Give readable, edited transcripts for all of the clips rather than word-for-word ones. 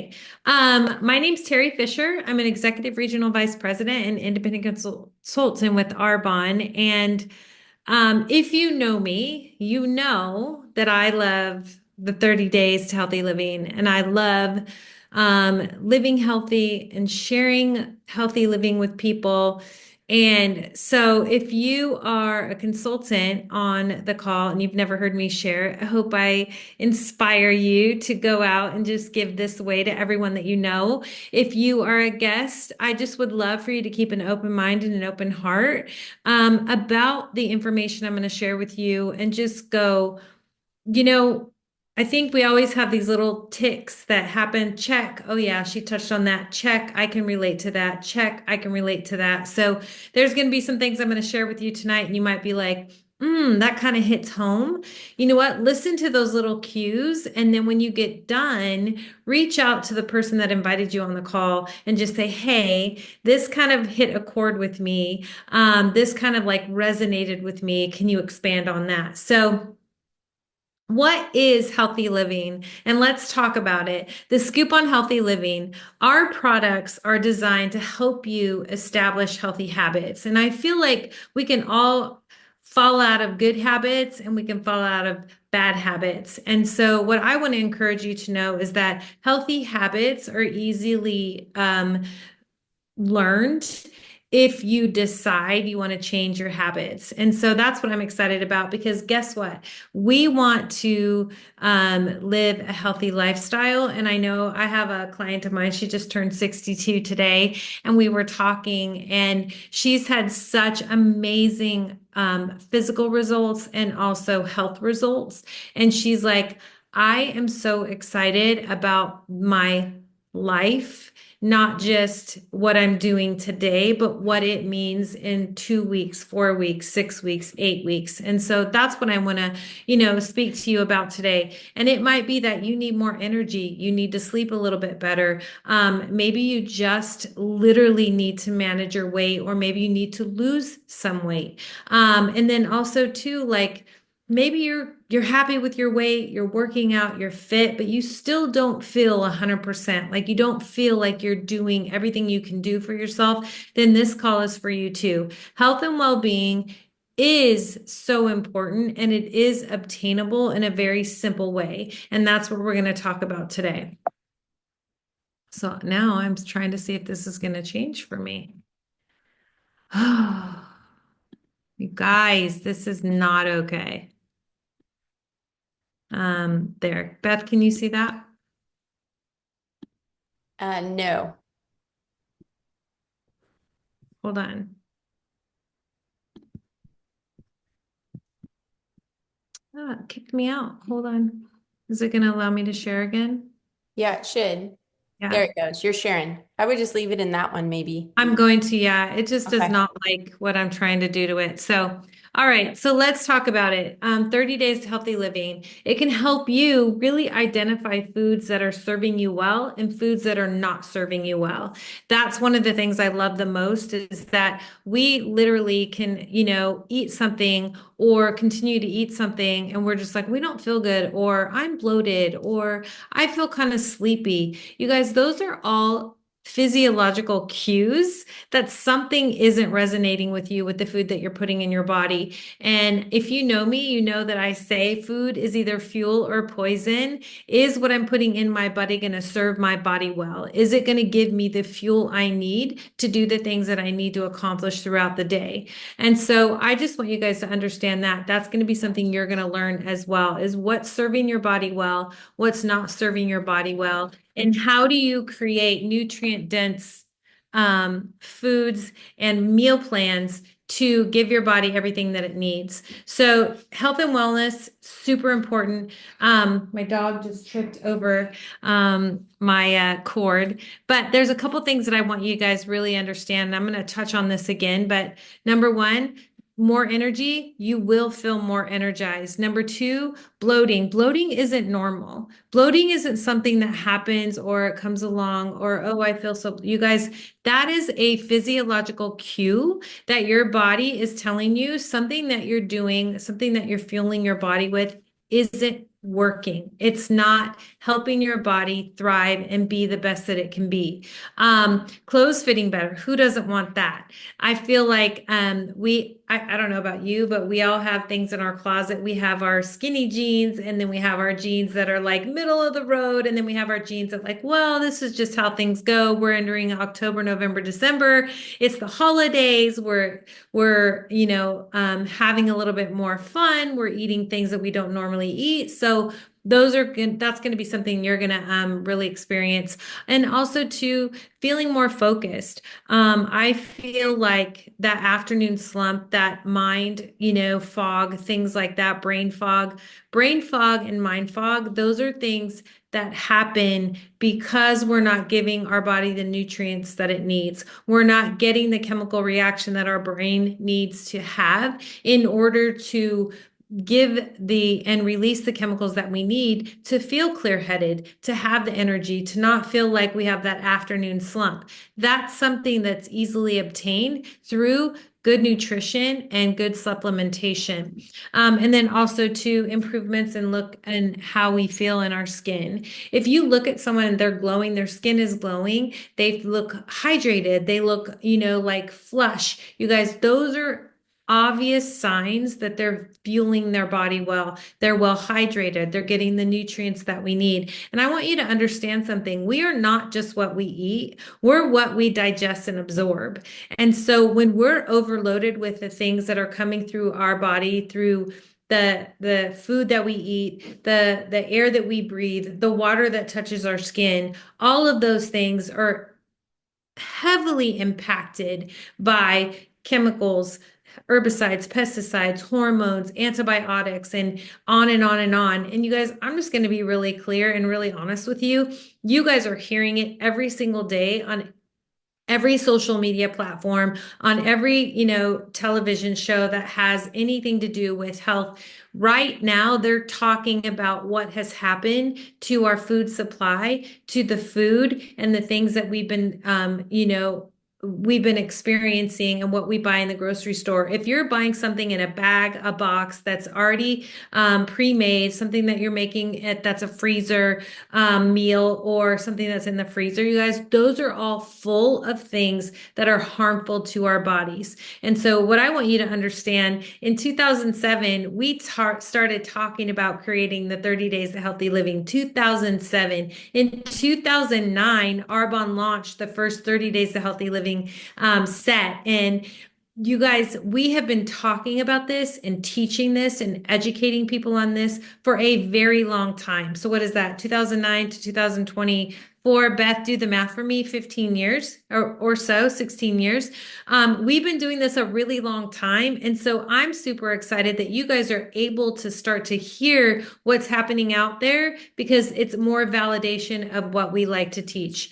today. My name's Teri Fischer. I'm an executive regional vice president and independent consultant with Arbonne. And if you know me, you know that I love the 30 days to healthy living, and I love living healthy and sharing healthy living with people. And so, if you are a consultant on the call and you've never heard me share, I hope I inspire you to go out and just give this away to everyone that you know. If you are a guest, I just would love for you to keep an open mind and an open heart about the information I'm going to share with you and just go, you know, I think we always have these little ticks that happen. Check. Oh, yeah, she touched on that. Check. I can relate to that. Check. I can relate to that. So there's going to be some things I'm going to share with you tonight, and you might be like, that kind of hits home. You know what? Listen to those little cues. And then when you get done, reach out to the person that invited you on the call and just say, hey, this kind of hit a chord with me. This kind of like resonated with me. Can you expand on that? So, what is healthy living? And let's talk about it. The scoop on healthy living. Our products are designed to help you establish healthy habits. And I feel like we can all fall out of good habits and we can fall out of bad habits. And so, what I want to encourage you to know is that healthy habits are easily learned if you decide you want to change your habits. And so that's what I'm excited about, because guess what? We want to live a healthy lifestyle. And I know I have a client of mine, she just turned 62 today, and we were talking, and she's had such amazing physical results and also health results. And she's like, I am so excited about my life, not just what I'm doing today, but what it means in 2 weeks, 4 weeks, 6 weeks, 8 weeks. And so that's what I want to, speak to you about today. And it might be that you need more energy. You need to sleep a little bit better. Maybe you just literally need to manage your weight, or maybe you need to lose some weight. And then also too, like, maybe you're happy with your weight, you're working out, you're fit, but you still don't feel 100%. Like you don't feel like you're doing everything you can do for yourself. Then this call is for you too. Health and well-being is so important, and it is obtainable in a very simple way. And that's what we're going to talk about today. So now I'm trying to see if this is going to change for me. You guys, this is not okay. There. Beth, can you see that? No. Hold on. It kicked me out. Hold on. Is it going to allow me to share again? Yeah, it should. There Yeah. it goes. You're sharing. I would just leave it in that one, maybe. I'm going to, yeah. It just does Okay. not like what I'm trying to do to it. So, all right. So let's talk about it. 30 days to healthy living. It can help you really identify foods that are serving you well and foods that are not serving you well. That's one of the things I love the most, is that we literally can, eat something or continue to eat something, and we're just like, we don't feel good, or I'm bloated, or I feel kind of sleepy. You guys, those are all physiological cues that something isn't resonating with you with the food that you're putting in your body. And if you know me, you know that I say food is either fuel or poison. Is what I'm putting in my body going to serve my body well? Is it going to give me the fuel I need to do the things that I need to accomplish throughout the day? And so I just want you guys to understand that that's going to be something you're going to learn as well, is what's serving your body well, what's not serving your body well, and how do you create nutrient dense foods and meal plans to give your body everything that it needs. So health and wellness, super important. My dog just tripped over my cord, but there's a couple things that I want you guys really understand. I'm going to touch on this again, but number one, more energy, you will feel more energized. Number two, bloating. Bloating isn't normal. Bloating isn't something that happens or it comes along, or, oh, I feel so. You guys, that is a physiological cue that your body is telling you something that you're doing, something that you're fueling your body with isn't working. It's not helping your body thrive and be the best that it can be. Clothes fitting better. Who doesn't want that? I feel like I don't know about you, but we all have things in our closet. We have our skinny jeans, and then we have our jeans that are like middle of the road, and then we have our jeans that like, well, this is just how things go. We're entering October, November, December. It's the holidays. We're having a little bit more fun. We're eating things that we don't normally eat. So those are good. That's going to be something you're going to really experience. And also to feeling more focused. I feel like that afternoon slump, that mind, fog, things like that, brain fog and mind fog, those are things that happen because we're not giving our body the nutrients that it needs. We're not getting the chemical reaction that our brain needs to have in order to give the and release the chemicals that we need to feel clear-headed, to have the energy, to not feel like we have that afternoon slump. That's something that's easily obtained through good nutrition and good supplementation. And then also to improvements in look and how we feel in our skin. If you look at someone and they're glowing, their skin is glowing, they look hydrated, they look, like flush. You guys, those are obvious signs that they're fueling their body well. They're well hydrated. They're getting the nutrients that we need. And I want you to understand something. We are not just what we eat. We're what we digest and absorb. And so when we're overloaded with the things that are coming through our body, through the food that we eat, the air that we breathe, the water that touches our skin, all of those things are heavily impacted by chemicals, herbicides, pesticides, hormones, antibiotics, and on and on and on. And you guys, I'm just going to be really clear and really honest with you. You guys are hearing it every single day on every social media platform, on every, television show that has anything to do with health. Right now, they're talking about what has happened to our food supply, to the food and the things that we've been experiencing and what we buy in the grocery store. If you're buying something in a bag, a box that's already pre-made, something that you're making that's a freezer meal or something that's in the freezer, you guys, those are all full of things that are harmful to our bodies. And so what I want you to understand, in 2007, we started talking about creating the 30 Days of Healthy Living. 2007. In 2009, Arbonne launched the first 30 Days of Healthy Living set. And you guys, we have been talking about this and teaching this and educating people on this for a very long time. So what is that? 2009 to 2024. Beth, do the math for me. 15 years or so, 16 years. We've been doing this a really long time. And so I'm super excited that you guys are able to start to hear what's happening out there, because it's more validation of what we like to teach.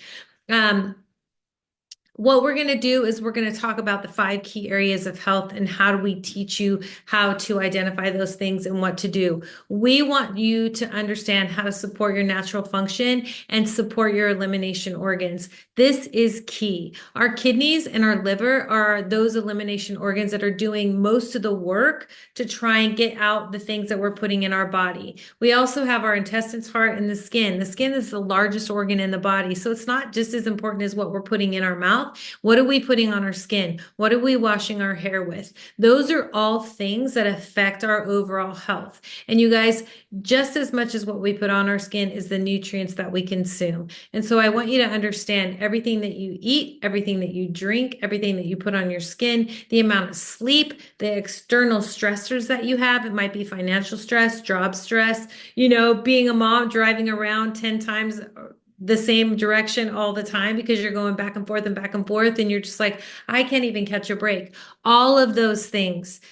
What we're going to do is we're going to talk about the 5 key areas of health and how do we teach you how to identify those things and what to do. We want you to understand how to support your natural function and support your elimination organs. This is key. Our kidneys and our liver are those elimination organs that are doing most of the work to try and get out the things that we're putting in our body. We also have our intestines, heart, and the skin. The skin is the largest organ in the body, so it's not just as important as what we're putting in our mouth. What are we putting on our skin? What are we washing our hair with? Those are all things that affect our overall health. And you guys, just as much as what we put on our skin is the nutrients that we consume. And so I want you to understand everything that you eat, everything that you drink, everything that you put on your skin, the amount of sleep, the external stressors that you have. It might be financial stress, job stress, being a mom, driving around 10 times the same direction all the time because you're going back and forth and you're just like, I can't even catch a break. All of those things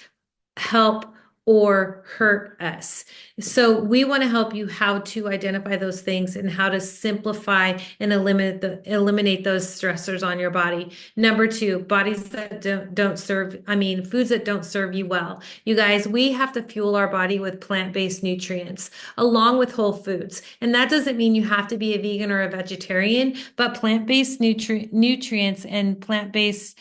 help or hurt us. So we want to help you how to identify those things and how to simplify and eliminate those stressors on your body. Number 2, foods that don't serve you well. You guys, we have to fuel our body with plant-based nutrients along with whole foods. And that doesn't mean you have to be a vegan or a vegetarian, but plant-based nutrients and plant-based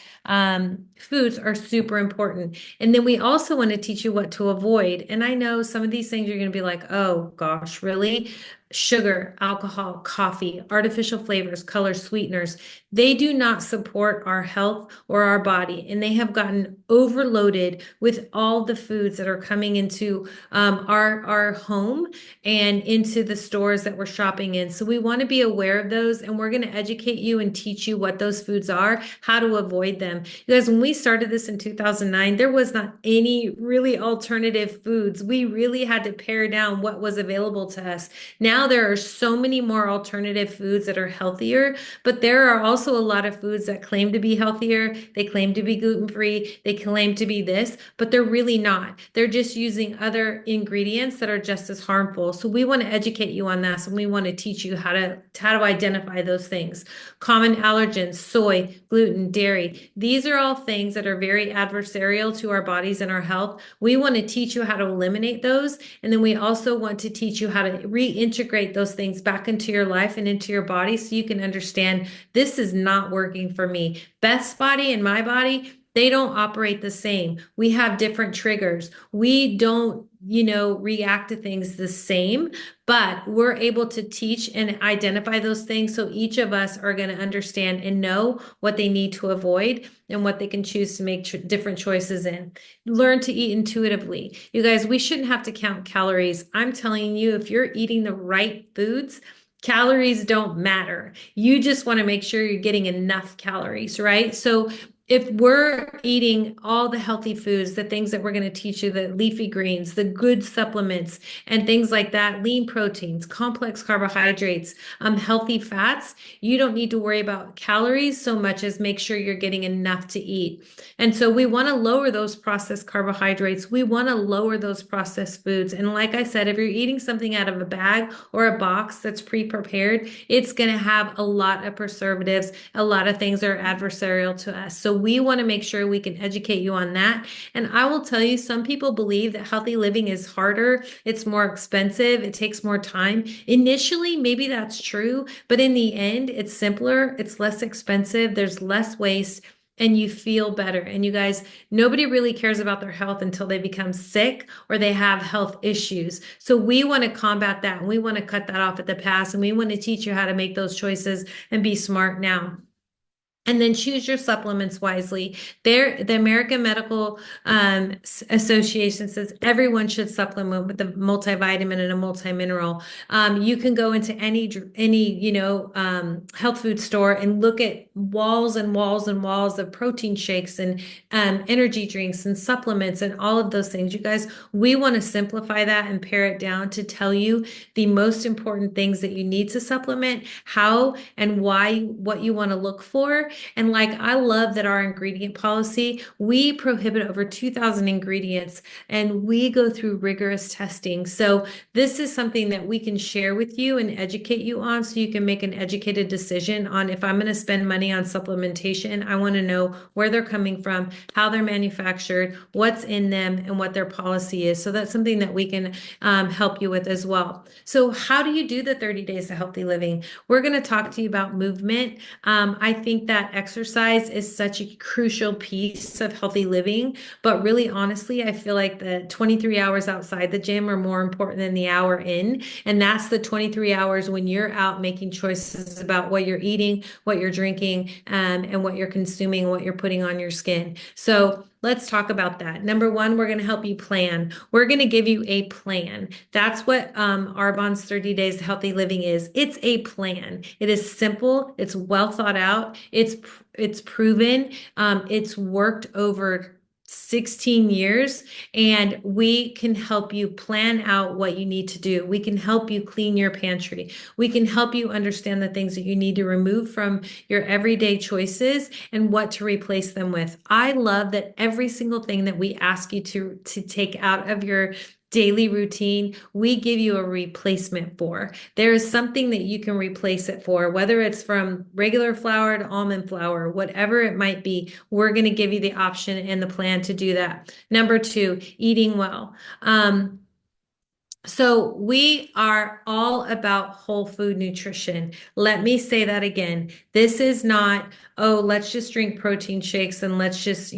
foods are super important. And then we also want to teach you what to avoid. And I know some of these things you're going to be like, oh gosh, really? sugar, alcohol, coffee, artificial flavors, colors, sweeteners. They do not support our health or our body, and they have gotten overloaded with all the foods that are coming into our home and into the stores that we're shopping in. So we want to be aware of those, and we're going to educate you and teach you what those foods are, how to avoid them. Because when we started this in 2009, there was not any really alternative foods. We really had to pare down what was available to us. Now there are so many more alternative foods that are healthier, but there are also a lot of foods that claim to be healthier. They claim to be gluten-free. They claim to be this, but they're really not. They're just using other ingredients that are just as harmful. So we want to educate you on this, and we want to teach you how to identify those things. Common allergens, soy, gluten, dairy. These are all things that are very adversarial to our bodies and our health. We want to teach you how to eliminate those. And then we also want to teach you how to reintegrate those things back into your life and into your body so you can understand this is not working for me. Beth's body and my body, they don't operate the same. We have different triggers. We don't, react to things the same, but we're able to teach and identify those things. So each of us are going to understand and know what they need to avoid and what they can choose to make different choices in. Learn to eat intuitively. You guys, we shouldn't have to count calories. I'm telling you, if you're eating the right foods, calories don't matter. You just want to make sure you're getting enough calories, right? So if we're eating all the healthy foods, the things that we're going to teach you, the leafy greens, the good supplements, and things like that, lean proteins, complex carbohydrates, healthy fats, you don't need to worry about calories so much as make sure you're getting enough to eat. And so we want to lower those processed carbohydrates. We want to lower those processed foods. And like I said, if you're eating something out of a bag or a box that's pre-prepared, it's going to have a lot of preservatives, a lot of things that are adversarial to us. So we want to make sure we can educate you on that. And I will tell you, some people believe that healthy living is harder, it's more expensive, it takes more time. Initially, maybe that's true, but in the end, it's simpler, it's less expensive, there's less waste, and you feel better. And you guys, nobody really cares about their health until they become sick or they have health issues. So we want to combat that, and we want to cut that off at the pass, and we want to teach you how to make those choices and be smart now. And then choose your supplements wisely. The American Medical Association says everyone should supplement with a multivitamin and a multimineral. You can go into any health food store and look at walls and walls and walls of protein shakes and energy drinks and supplements and all of those things. You guys, we want to simplify that and pare it down to tell you the most important things that you need to supplement, how and why, what you want to look for. And like, I love that our ingredient policy, we prohibit over 2,000 ingredients and we go through rigorous testing. So this is something that we can share with you and educate you on so you can make an educated decision on if I'm going to spend money on supplementation. I want to know where they're coming from, how they're manufactured, what's in them, and what their policy is. So that's something that we can help you with as well. So how do you do the 30 days of healthy living? We're going to talk to you about movement. I think that exercise is such a crucial piece of healthy living, but really honestly, I feel like the 23 hours outside the gym are more important than the hour in. And that's the 23 hours when you're out making choices about what you're eating, what you're drinking, and what you're consuming, what you're putting on your skin. So let's talk about that. Number one, we're going to help you plan. We're going to give you a plan. That's what Arbonne's 30 Days of Healthy Living is. It's a plan. It is simple. It's well thought out. It's proven. It's worked over 16 years, and we can help you plan out what you need to do. We can help you clean your pantry. We can help you understand the things that you need to remove from your everyday choices and what to replace them with. I love that every single thing that we ask you to take out of your daily routine, we give you a replacement for. There is something that you can replace it for, whether it's from regular flour to almond flour, whatever it might be, we're going to give you the option and the plan to do that. Number two, eating well. So we are all about whole food nutrition. Let me say that again. This is not, oh, let's just drink protein shakes and let's just,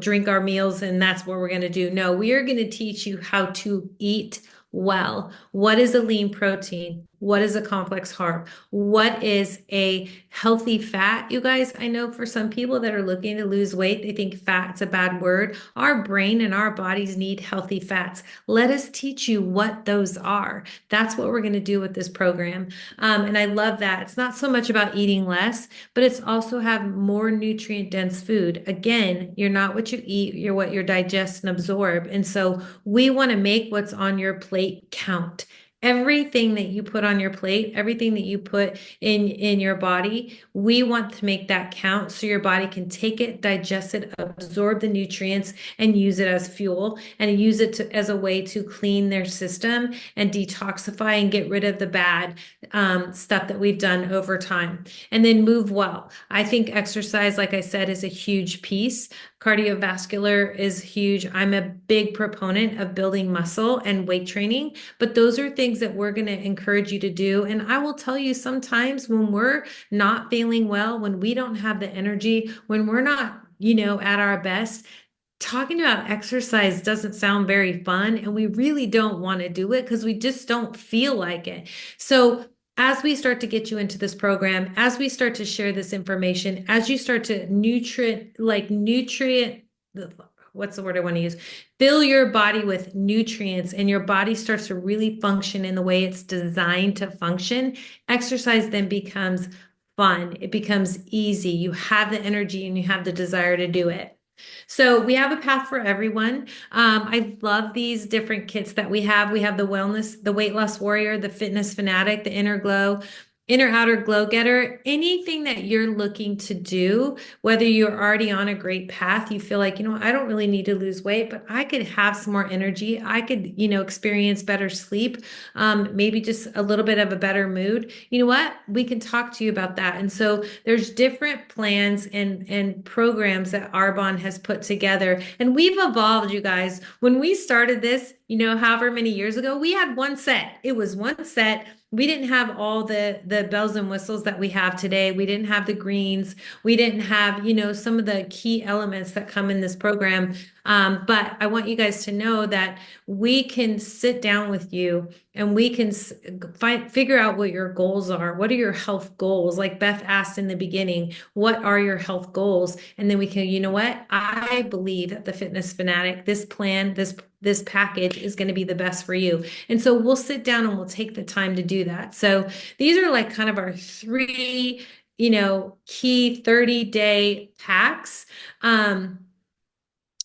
drink our meals and that's what we're going to do. No, we are going to teach you how to eat well. What is a lean protein? What is a complex carb? What is a healthy fat? You guys, I know for some people that are looking to lose weight, they think fat's a bad word. Our brain and our bodies need healthy fats. Let us teach you what those are. That's what we're going to do with this program. And I love that. It's not so much about eating less, but it's also have more nutrient dense food. Again, you're not what you eat, you're what you digest and absorb. And so we want to make what's on your plate count. Everything that you put on your plate, everything that you put in your body, we want to make that count so your body can take it, digest it, absorb the nutrients, and use it as fuel, and use it as a way to clean their system and detoxify and get rid of the bad stuff that we've done over time. And then move well. I think exercise, like I said, is a huge piece. Cardiovascular is huge. I'm a big proponent of building muscle and weight training, but those are things that we're going to encourage you to do. And I will tell you, sometimes when we're not feeling well, when we don't have the energy, when we're not, at our best, talking about exercise doesn't sound very fun, and we really don't want to do it because we just don't feel like it. So as we start to get you into this program, as we start to share this information, as you start to what's the word I want to use? Fill your body with nutrients, and your body starts to really function in the way it's designed to function. Exercise then becomes fun. It becomes easy. You have the energy and you have the desire to do it. So we have a path for everyone. I love these different kits that we have. We have the wellness, the weight loss warrior, the fitness fanatic, the inner glow, inner outer glow getter. Anything that you're looking to do, whether you're already on a great path, you feel like, I don't really need to lose weight, but I could have some more energy. I could, experience better sleep, maybe just a little bit of a better mood. You know what? We can talk to you about that. And so there's different plans and programs that Arbonne has put together. And we've evolved, you guys. When we started this, however many years ago, we had one set. It was one set. We didn't have all the bells and whistles that we have today. We didn't have the greens. We didn't have, some of the key elements that come in this program. But I want you guys to know that we can sit down with you and we can figure out what your goals are. What are your health goals? Like Beth asked in the beginning, what are your health goals? And then we can, I believe that the fitness fanatic, this plan, this package is going to be the best for you. And so we'll sit down and we'll take the time to do that. So these are like kind of our three, key 30-day packs.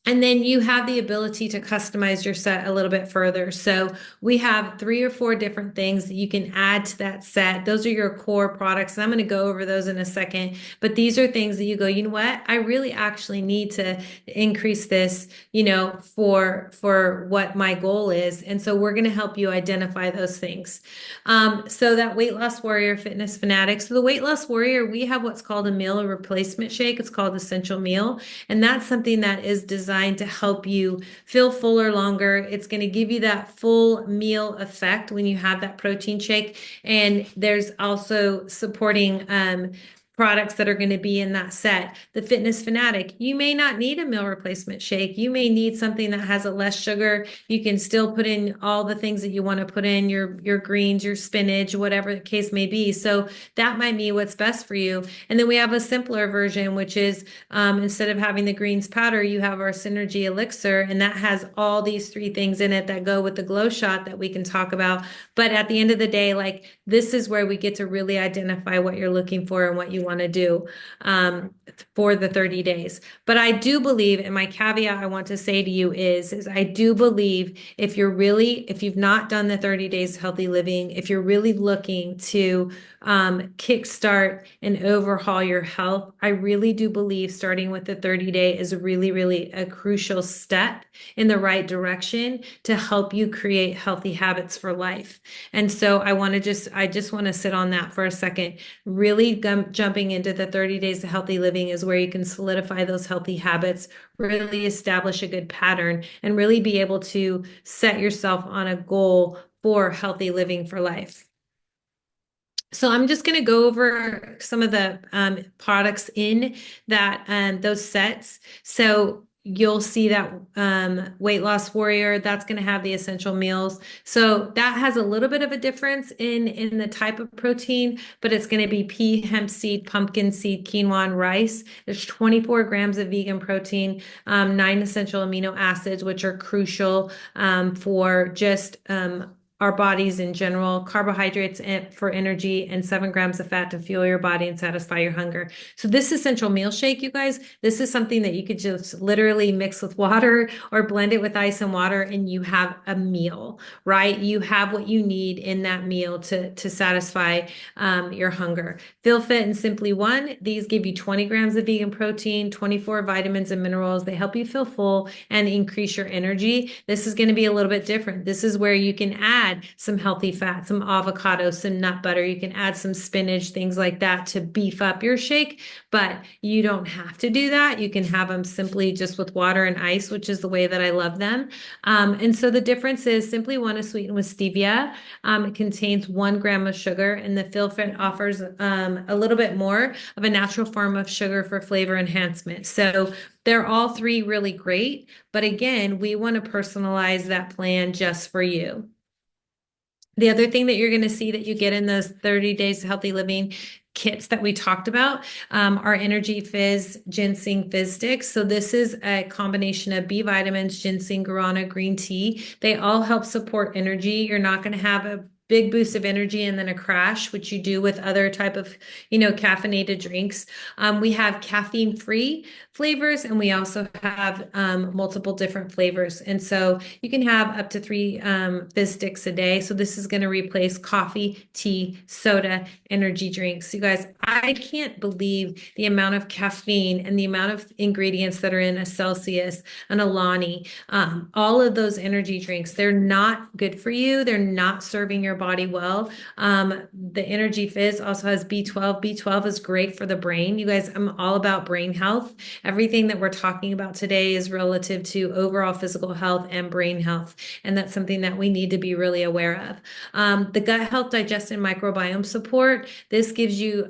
And then you have the ability to customize your set a little bit further. So we have 3 or 4 different things that you can add to that set. Those are your core products. And I'm going to go over those in a second. But these are things that you go, you know what? I really actually need to increase this, for what my goal is. And so we're going to help you identify those things. So that weight loss warrior, fitness fanatic. So the weight loss warrior, we have what's called a meal replacement shake. It's called Essential Meal. And that's something that is designed to help you feel fuller longer. It's going to give you that full meal effect when you have that protein shake. And there's also supporting products that are going to be in that set. The fitness fanatic, you may not need a meal replacement shake. You may need something that has a less sugar. You can still put in all the things that you want to put in, your greens, your spinach, whatever the case may be. So that might be what's best for you. And then we have a simpler version, which is instead of having the greens powder, you have our Synergy Elixir, and that has all these 3 things in it that go with the glow shot that we can talk about. But at the end of the day, like, this is where we get to really identify what you're looking for and what you want to do for the 30 days. But I do believe, and my caveat I want to say to you is I do believe if you've not done the 30 days healthy living, if you're really looking to kickstart and overhaul your health, I really do believe starting with the 30-day is really, really a crucial step in the right direction to help you create healthy habits for life. And so I just want to sit on that for a second. Really jumping into the 30 days of healthy living is where you can solidify those healthy habits, really establish a good pattern, and really be able to set yourself on a goal for healthy living for life. So I'm just going to go over some of the products in that those sets. So you'll see that weight loss warrior that's going to have the essential meals. So that has a little bit of a difference in the type of protein, but it's going to be pea, hemp seed, pumpkin seed, quinoa, and rice. There's 24 grams of vegan protein, 9 essential amino acids, which are crucial for just our bodies in general, carbohydrates for energy, and 7 grams of fat to fuel your body and satisfy your hunger. So this essential meal shake, you guys, this is something that you could just literally mix with water or blend it with ice and water, and you have a meal, right? You have what you need in that meal to satisfy your hunger. Feel Fit and Simply One, these give you 20 grams of vegan protein, 24 vitamins and minerals. They help you feel full and increase your energy. This is going to be a little bit different. This is where you can add some healthy fat, some avocado, some nut butter. You can add some spinach, things like that to beef up your shake, but you don't have to do that. You can have them simply just with water and ice, which is the way that I love them. And so the difference is Simply One is sweetened with stevia. It contains 1 gram of sugar, and the Feel Fit offers a little bit more of a natural form of sugar for flavor enhancement. So they're all three really great, but again, we want to personalize that plan just for you. The other thing that you're going to see that you get in those 30 days of healthy living kits that we talked about are Energy Fizz Ginseng Fizz Sticks. So this is a combination of B vitamins, ginseng, guarana, green tea. They all help support energy. You're not going to have a big boost of energy and then a crash, which you do with other type of, caffeinated drinks. We have caffeine-free flavors, and we also have multiple different flavors. And so you can have up to 3 fizz sticks a day. So this is going to replace coffee, tea, soda, energy drinks. You guys, I can't believe the amount of caffeine and the amount of ingredients that are in a Celsius, an Alani, all of those energy drinks. They're not good for you. They're not serving your body well. The Energy Fizz also has B12. B12 is great for the brain. You guys, I'm all about brain health. Everything that we're talking about today is relative to overall physical health and brain health. And that's something that we need to be really aware of. The gut health, digestion, microbiome support. This gives you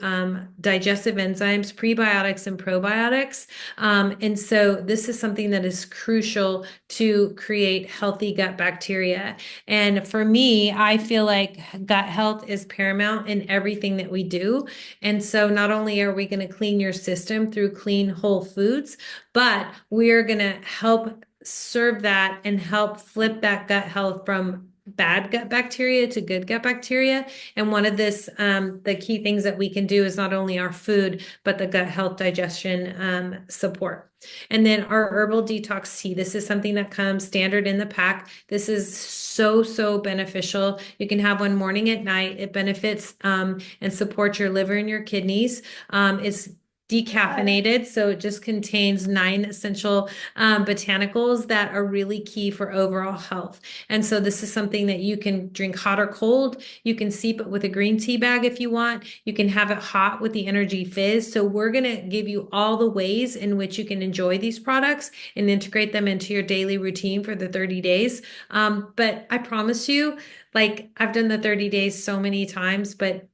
digestive enzymes, prebiotics, and probiotics. And so this is something that is crucial to create healthy gut bacteria. And for me, I feel like gut health is paramount in everything that we do. And so not only are we going to clean your system through clean whole foods, but we're going to help serve that and help flip that gut health from bad gut bacteria to good gut bacteria. And one of the key things that we can do is not only our food, but the gut health digestion support. And then our herbal detox tea. This is something that comes standard in the pack. This is so beneficial. You can have one morning at night. It benefits and supports your liver and your kidneys. It's decaffeinated, so it just contains 9 essential botanicals that are really key for overall health. And so this is something that you can drink hot or cold. You can steep it with a green tea bag if you want. You can have it hot with the Energy Fizz. So we're going to give you all the ways in which you can enjoy these products and integrate them into your daily routine for the 30 days. But I promise you, like, I've done the 30 days so many times, but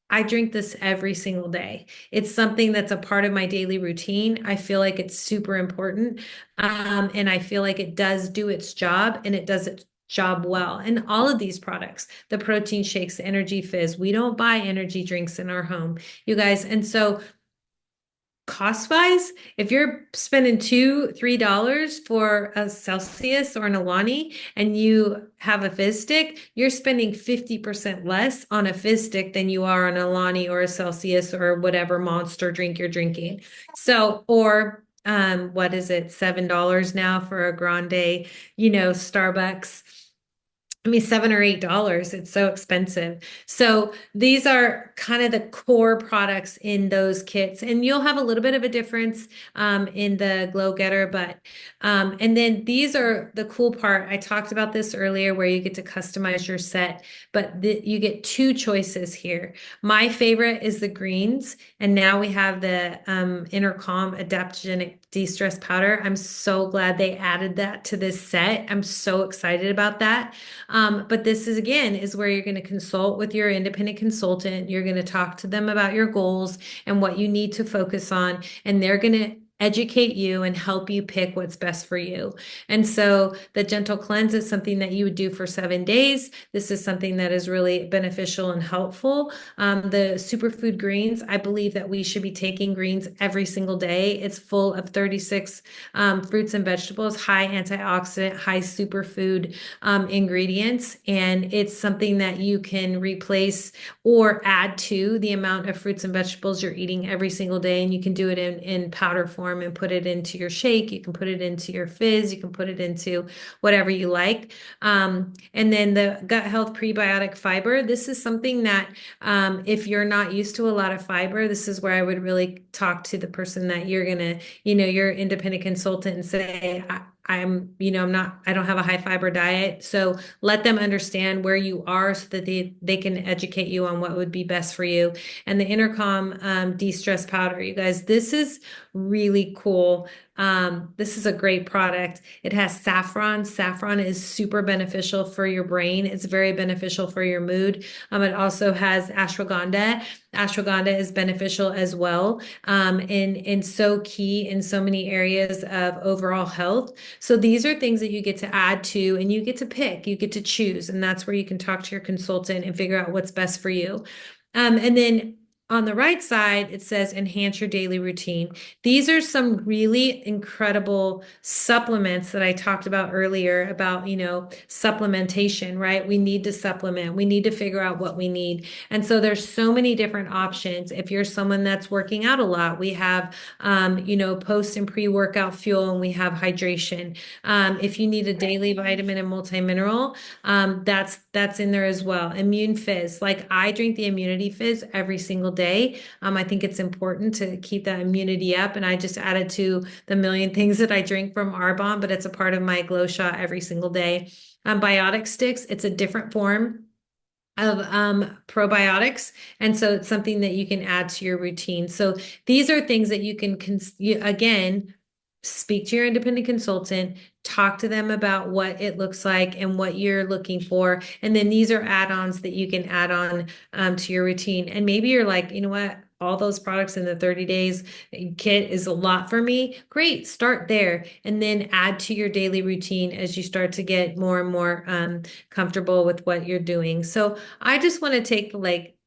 I drink this every single day. It's something that's a part of my daily routine. I feel like it's super important. And I feel like it does do its job, and it does its job well. And all of these products, the protein shakes, the Energy Fizz, we don't buy energy drinks in our home, you guys. And so cost wise, if you're spending $2-3 for a Celsius or an Alani and you have a fizz stick, you're spending 50% less on a fizz stick than you are on an Alani or a Celsius or whatever monster drink you're drinking. So, or what is it, $7 now for a grande, Starbucks. I mean, $7 or $8. It's so expensive. So these are kind of the core products in those kits, and you'll have a little bit of a difference in the Glow Getter, but and then these are the cool part. I talked about this earlier, where you get to customize your set, but you get 2 choices here. My favorite is the greens, and now we have the Intercom Adaptogenic De-Stress Powder. I'm so glad they added that to this set. I'm so excited about that. But this is where you're going to consult with your independent consultant. You're going to talk to them about your goals and what you need to focus on. And they're going to educate you and help you pick what's best for you. And so the gentle cleanse is something that you would do for 7 days. This is something that is really beneficial and helpful. The superfood greens, I believe that we should be taking greens every single day. It's full of 36 fruits and vegetables, high antioxidant, high superfood ingredients. And it's something that you can replace or add to the amount of fruits and vegetables you're eating every single day. And you can do it in powder form and put it into your shake. You can put it into your fizz. You can put it into whatever you like. And then the gut health prebiotic fiber. This is something that if you're not used to a lot of fiber, this is where I would really talk to the person that you're going to, your independent consultant and say, I don't have a high fiber diet. So let them understand where you are so that they can educate you on what would be best for you. And the Intercom de-stress powder, you guys, this is really cool. This is a great product. It has saffron. Saffron is super beneficial for your brain. It's very beneficial for your mood. It also has ashwagandha. Ashwagandha is beneficial as well, and so key in so many areas of overall health. So these are things that you get to add to, and you get to pick, you get to choose, and that's where you can talk to your consultant and figure out what's best for you. And then on the right side, it says enhance your daily routine. These are some really incredible supplements that I talked about earlier about, supplementation, right? We need to supplement. We need to figure out what we need. And so there's so many different options. If you're someone that's working out a lot, we have, post and pre-workout fuel, and we have hydration. If you need a daily vitamin and multi-mineral, that's in there as well. Immune fizz, like I drink the immunity fizz every single day. I think it's important to keep that immunity up, and I just added to the million things that I drink from Arbonne, but it's a part of my glow shot every single day. Biotic sticks, it's a different form of probiotics, and so it's something that you can add to your routine. So these are things that you can again speak to your independent consultant, talk to them about what it looks like and what you're looking for. And then these are add-ons that you can add on to your routine. And maybe you're like, you know what? All those products in the 30 days kit is a lot for me. Great, start there and then add to your daily routine as you start to get more and more comfortable with what you're doing. So I just want to take like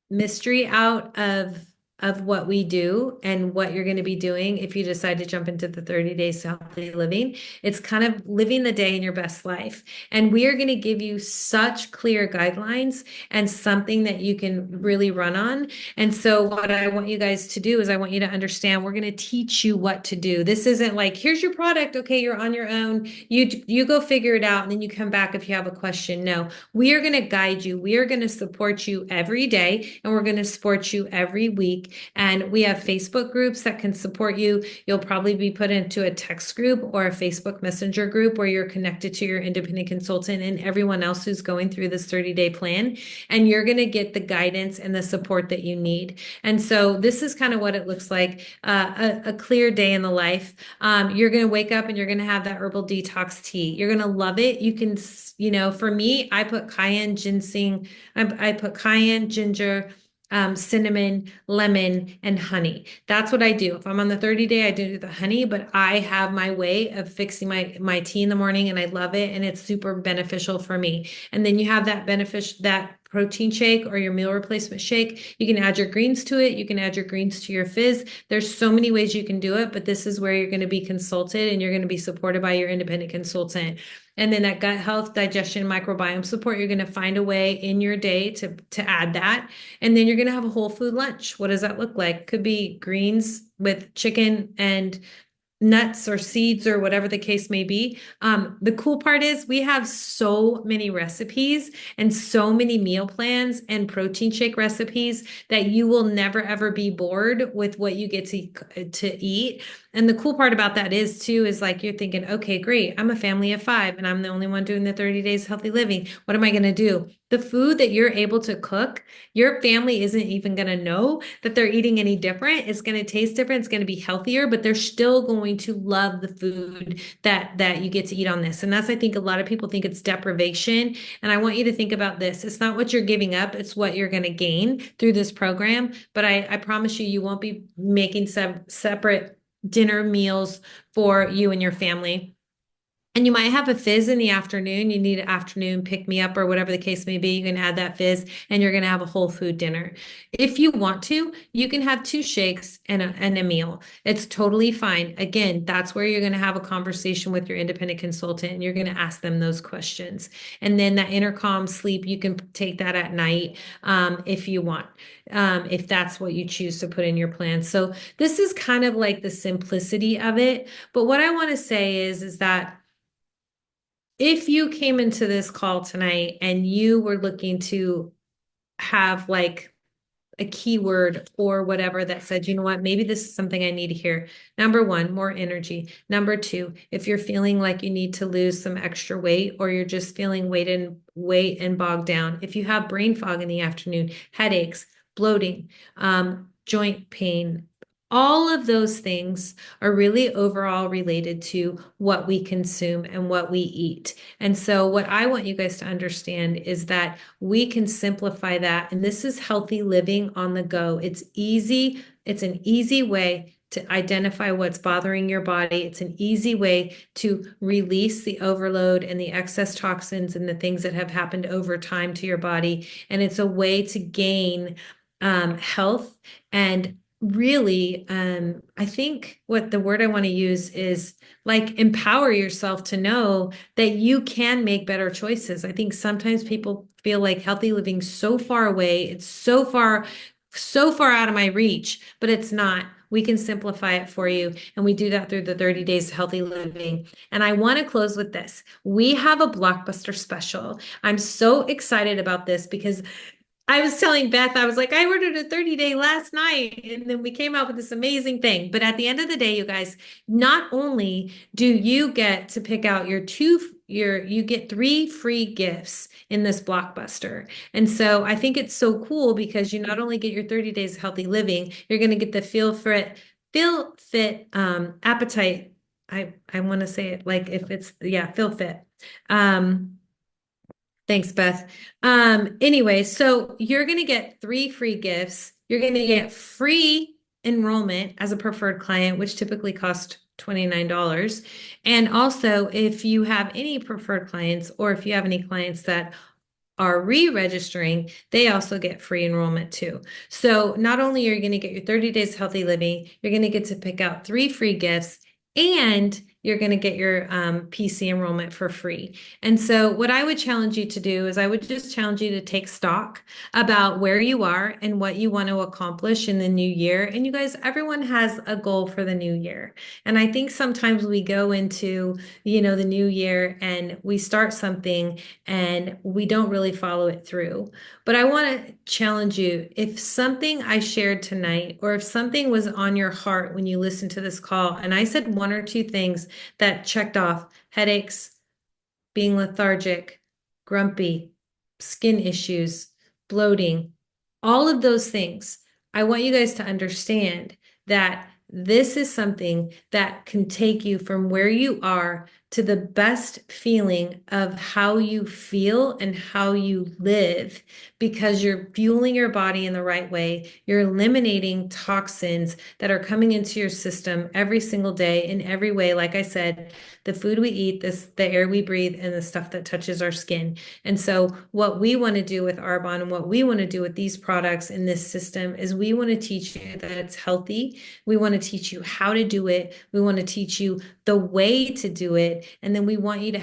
mystery out of what we do and what you're going to be doing if you decide to jump into the 30 days healthy living. It's kind of living the day in your best life. And we are going to give you such clear guidelines and something that you can really run on. And so what I want you guys to do is I want you to understand we're going to teach you what to do. This isn't like, here's your product. Okay, you're on your own. You go figure it out and then you come back if you have a question. No, we are going to guide you. We are going to support you every day, and we're going to support you every week. And we have Facebook groups that can support you. You'll probably be put into a text group or a Facebook Messenger group where you're connected to your independent consultant and everyone else who's going through this 30-day plan. And you're going to get the guidance and the support that you need. And so this is kind of what it looks like, a clear day in the life. You're going to wake up and you're going to have that herbal detox tea. You're going to love it. You can, for me, I put cayenne, ginseng, I put cayenne, ginger, cinnamon, lemon, and honey. That's what I do. If I'm on the 30-day, I do the honey, but I have my way of fixing my tea in the morning, and I love it, and it's super beneficial for me. And then you have that protein shake or your meal replacement shake. You can add your greens to it. You can add your greens to your fizz. There's so many ways you can do it, but this is where you're going to be consulted and you're going to be supported by your independent consultant. And then that gut health, digestion, microbiome support, you're going to find a way in your day to add that. And then you're going to have a whole food lunch. What does that look like? Could be greens with chicken and nuts or seeds or whatever the case may be. The cool part is we have so many recipes and so many meal plans and protein shake recipes that you will never ever be bored with what you get to eat. And the cool part about that is too, is like you're thinking, okay, great. I'm a family of 5 and I'm the only one doing the 30 days healthy living. What am I going to do? The food that you're able to cook, your family isn't even going to know that they're eating any different. It's going to taste different. It's going to be healthier, but they're still going to love the food that you get to eat on this. And that's, I think a lot of people think it's deprivation. And I want you to think about this. It's not what you're giving up. It's what you're going to gain through this program. But I promise you, you won't be making separate dinner meals for you and your family. And you might have a fizz in the afternoon. You need an afternoon pick me up or whatever the case may be. You can add that fizz and you're going to have a whole food dinner. If you want to, you can have two shakes and a meal. It's totally fine. Again, that's where you're going to have a conversation with your independent consultant and you're going to ask them those questions. And then that intercom sleep, you can take that at night if you want, if that's what you choose to put in your plan. So this is kind of like the simplicity of it. But what I want to say is that if you came into this call tonight and you were looking to have like a keyword or whatever that said, you know what, maybe this is something I need to hear. Number one, more energy. Number two, if you're feeling like you need to lose some extra weight or you're just feeling weight and bogged down, if you have brain fog in the afternoon, headaches, bloating, joint pain, all of those things are really overall related to what we consume and what we eat. And so, what I want you guys to understand is that we can simplify that. And this is healthy living on the go. It's easy, it's an easy way to identify what's bothering your body. It's an easy way to release the overload and the excess toxins and the things that have happened over time to your body. And it's a way to gain health and really, I think what the word I want to use is like empower yourself to know that you can make better choices. I think sometimes people feel like healthy living so far away, it's so far out of my reach, but it's not. We can simplify it for you. And we do that through the 30 days of healthy living. And I want to close with this. We have a blockbuster special. I'm so excited about this because I was telling Beth, I was like, I ordered a 30-day last night, and then we came out with this amazing thing. But at the end of the day, you guys, not only do you get to pick out you get 3 free gifts in this blockbuster. And so I think it's so cool because you not only get your 30 days of healthy living, you're going to get the Feel Fit appetite. I want to say it like if it's yeah, Feel Fit. Thanks, Beth. Anyway, so you're going to get 3 free gifts. You're going to get free enrollment as a preferred client, which typically costs $29. And also, if you have any preferred clients or if you have any clients that are re-registering, they also get free enrollment too. So not only are you going to get your 30 days healthy living, you're going to get to pick out 3 free gifts and you're going to get your PC enrollment for free. And so what I would challenge you to do is I would just challenge you to take stock about where you are and what you want to accomplish in the new year. And you guys, everyone has a goal for the new year. And I think sometimes we go into, the new year and we start something and we don't really follow it through. But I want to challenge you, if something I shared tonight, or if something was on your heart when you listened to this call, and I said 1 or 2 things that checked off headaches, being lethargic, grumpy, skin issues, bloating, all of those things, I want you guys to understand that this is something that can take you from where you are to the best feeling of how you feel and how you live because you're fueling your body in the right way. You're eliminating toxins that are coming into your system every single day in every way. Like I said, the food we eat, the air we breathe, and the stuff that touches our skin. And so what we want to do with Arbonne and what we want to do with these products in this system is we want to teach you that it's healthy. We want to teach you how to do it. We want to teach you the way to do it. And then we want you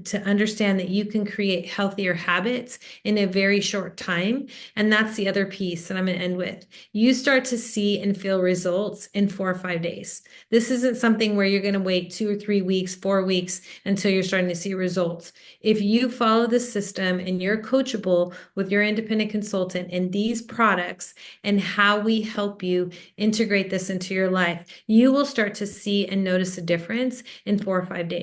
to understand that you can create healthier habits in a very short time. And that's the other piece that I'm going to end with. You start to see and feel results in 4 or 5 days. This isn't something where you're going to wait 2 or 3 weeks, 4 weeks until you're starting to see results. If you follow the system and you're coachable with your independent consultant and these products and how we help you integrate this into your life, you will start to see and notice a difference in 4 or 5 days.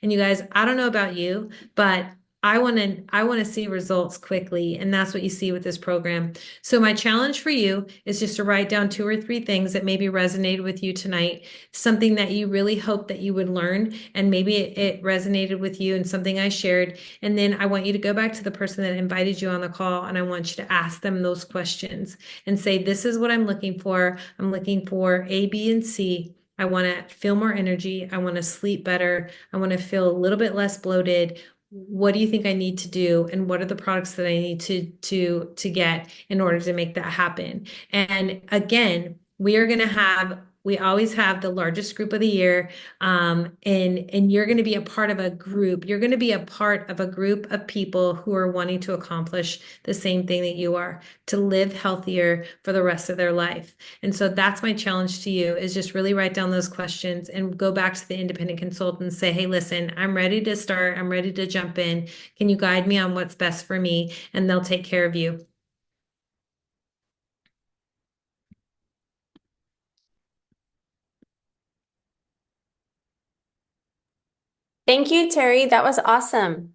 And you guys, I don't know about you, but I want to see results quickly, and that's what you see with this program. So my challenge for you is just to write down 2 or 3 things that maybe resonated with you tonight, something that you really hope that you would learn, and maybe it resonated with you and something I shared. And then I want you to go back to the person that invited you on the call, and I want you to ask them those questions and say, this is what I'm looking for. I'm looking for A, B, and C. I want to feel more energy. I want to sleep better. I want to feel a little bit less bloated. What do you think I need to do? And what are the products that I need to get in order to make that happen? And again, we always have the largest group of the year. And you're going to be a part of a group. You're going to be a part of a group of people who are wanting to accomplish the same thing that you are, to live healthier for the rest of their life. And so that's my challenge to you, is just really write down those questions and go back to the independent consultant and say, hey, listen, I'm ready to start. I'm ready to jump in. Can you guide me on what's best for me? And they'll take care of you. Thank you, Terry. That was awesome.